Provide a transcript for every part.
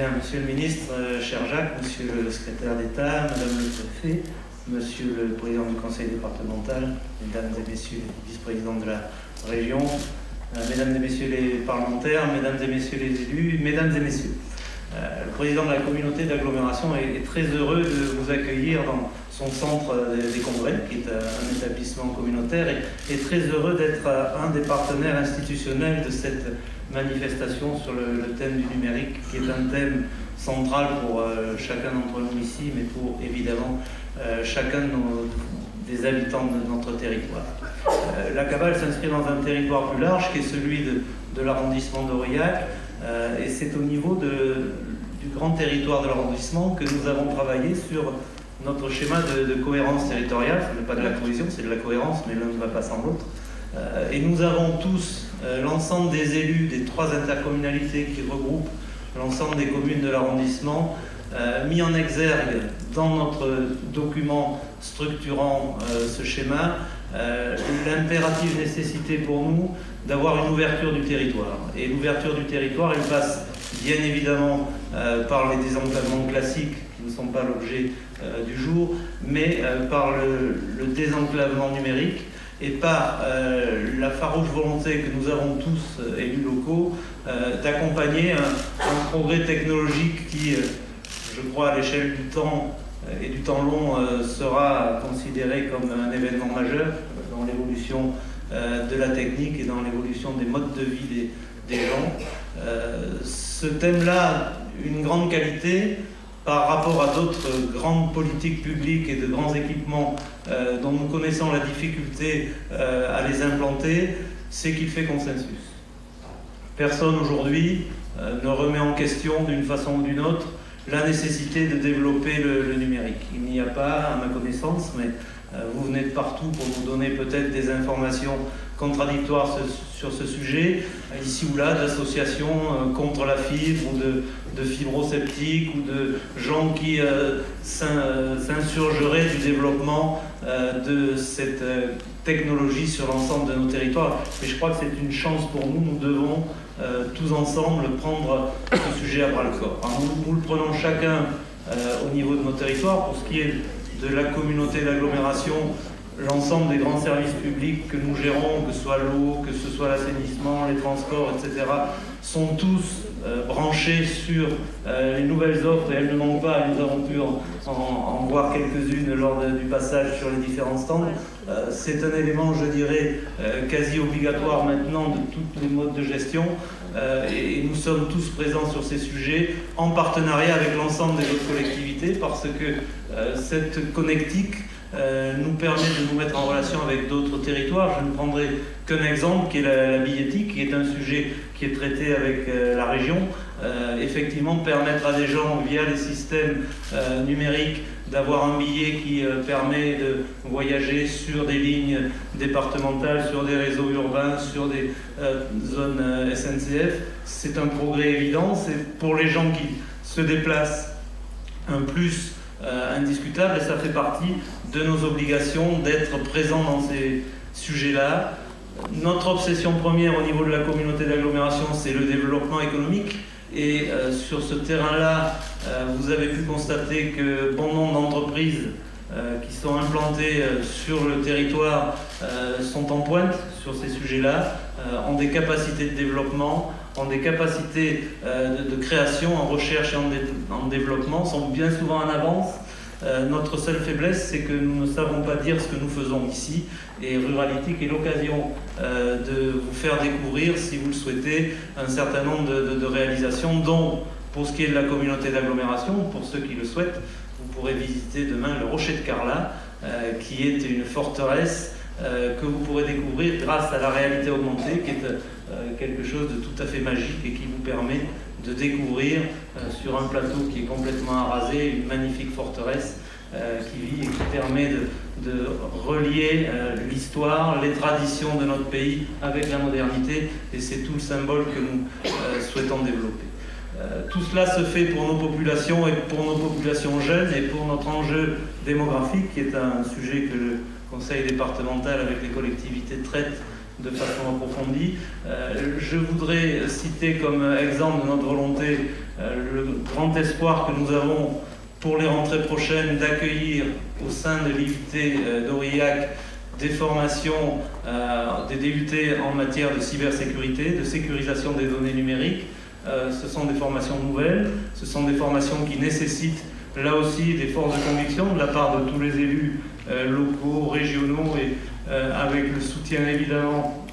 Bien, Monsieur le ministre, cher Jacques, Monsieur le secrétaire d'État, Madame le préfet, Monsieur le président du conseil départemental, Mesdames et Messieurs les vice-présidents de la région, Mesdames et Messieurs les parlementaires, Mesdames et Messieurs les élus, Mesdames et Messieurs. Le président de la communauté d'agglomération est très heureux de vous accueillir dans son centre des congrès, qui est un établissement communautaire, et très heureux d'être un des partenaires institutionnels de cette manifestation sur le thème du numérique, qui est un thème central pour chacun d'entre nous ici, mais pour évidemment chacun des habitants de notre territoire. La Cavale s'inscrit dans un territoire plus large qui est celui de l'arrondissement d'Aurillac, et c'est au niveau du grand territoire de l'arrondissement que nous avons travaillé sur notre schéma de cohérence territoriale. Ce n'est pas de la cohésion, c'est de la cohérence, mais l'un ne va pas sans l'autre. Et nous avons tous, l'ensemble des élus des 3 intercommunalités qui regroupent l'ensemble des communes de l'arrondissement, mis en exergue dans notre document structurant ce schéma l'impérative nécessité pour nous d'avoir une ouverture du territoire. Et l'ouverture du territoire, elle passe bien évidemment par les désenclavements classiques qui ne sont pas l'objet du jour, mais par le désenclavement numérique et par la farouche volonté que nous avons tous, élus locaux, d'accompagner un progrès technologique qui, je crois, à l'échelle du temps et du temps long, sera considéré comme un événement majeur dans l'évolution de la technique et dans l'évolution des modes de vie des gens. Ce thème-là a une grande qualité par rapport à d'autres grandes politiques publiques et de grands équipements dont nous connaissons la difficulté à les implanter, c'est qu'il fait consensus. Personne aujourd'hui ne remet en question d'une façon ou d'une autre la nécessité de développer le numérique. Il n'y a pas, à ma connaissance, mais vous venez de partout pour nous donner peut-être des informations contradictoires sur ce sujet, ici ou là, d'associations contre la fibre ou de fibrosceptiques ou de gens qui s'insurgeraient du développement de cette technologie sur l'ensemble de nos territoires. Mais je crois que c'est une chance pour nous. Nous devons tous ensemble prendre ce sujet à bras-le-corps. Nous le prenons chacun au niveau de nos territoires. Pour ce qui est de la communauté d'agglomération, l'ensemble des grands services publics que nous gérons, que ce soit l'eau, que ce soit l'assainissement, les transports, etc., sont tous branchés sur les nouvelles offres, et elles ne manquent pas. Nous avons pu en voir quelques-unes lors du passage sur les différents stands. C'est un élément, je dirais, quasi obligatoire maintenant de tous les modes de gestion, et nous sommes tous présents sur ces sujets en partenariat avec l'ensemble des autres collectivités, parce que cette connectique nous permet de nous mettre en relation avec d'autres territoires. Je ne prendrai qu'un exemple qui est la billettique, qui est un sujet qui est traité avec la région. Effectivement, permettre à des gens, via les systèmes numériques, d'avoir un billet qui permet de voyager sur des lignes départementales, sur des réseaux urbains, sur des zones SNCF, c'est un progrès évident. C'est pour les gens qui se déplacent un plus indiscutable, et ça fait partie de nos obligations d'être présents dans ces sujets-là. Notre obsession première au niveau de la communauté d'agglomération, c'est le développement économique. Et sur ce terrain-là, vous avez pu constater que bon nombre d'entreprises qui sont implantées sur le territoire sont en pointe sur ces sujets-là, ont des capacités de développement, ont des capacités de création en recherche et en développement, sont bien souvent en avance. Notre seule faiblesse, c'est que nous ne savons pas dire ce que nous faisons ici, et Ruralitique est l'occasion de vous faire découvrir, si vous le souhaitez, un certain nombre de réalisations, dont, pour ce qui est de la communauté d'agglomération, pour ceux qui le souhaitent, vous pourrez visiter demain le Rocher de Carlat, qui est une forteresse que vous pourrez découvrir grâce à la réalité augmentée, qui est quelque chose de tout à fait magique et qui vous permet de découvrir sur un plateau qui est complètement arasé une magnifique forteresse qui vit et qui permet de relier l'histoire, les traditions de notre pays avec la modernité, et c'est tout le symbole que nous souhaitons développer. Tout cela se fait pour nos populations et pour nos populations jeunes et pour notre enjeu démographique, qui est un sujet que le Conseil départemental avec les collectivités traite de façon approfondie. Je voudrais citer comme exemple de notre volonté le grand espoir que nous avons pour les rentrées prochaines d'accueillir au sein de l'IUT d'Aurillac des formations des DUT en matière de cybersécurité, de sécurisation des données numériques. Ce sont des formations nouvelles, ce sont des formations qui nécessitent là aussi des forces de conviction de la part de tous les élus locaux, régionaux et avec le soutien évidemment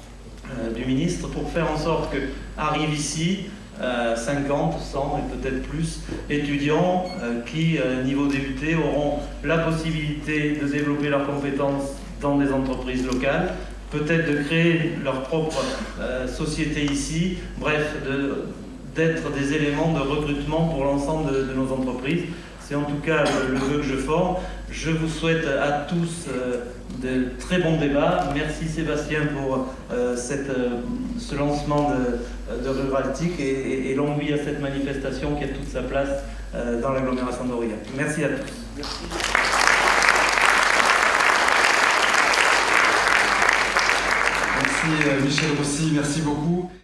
du ministre pour faire en sorte que arrivent ici 50, 100 et peut-être plus étudiants qui, niveau DUT, auront la possibilité de développer leurs compétences dans des entreprises locales, peut-être de créer leur propre société ici, bref, d'être des éléments de recrutement pour l'ensemble de nos entreprises. C'est en tout cas le vœu que je forme. Je vous souhaite à tous de très bons débats. Merci Sébastien pour ce lancement de Ruraltic et longue vie à cette manifestation qui a toute sa place dans l'agglomération d'Aurillac. Merci à tous. Merci. Merci Michel Rossi, merci beaucoup.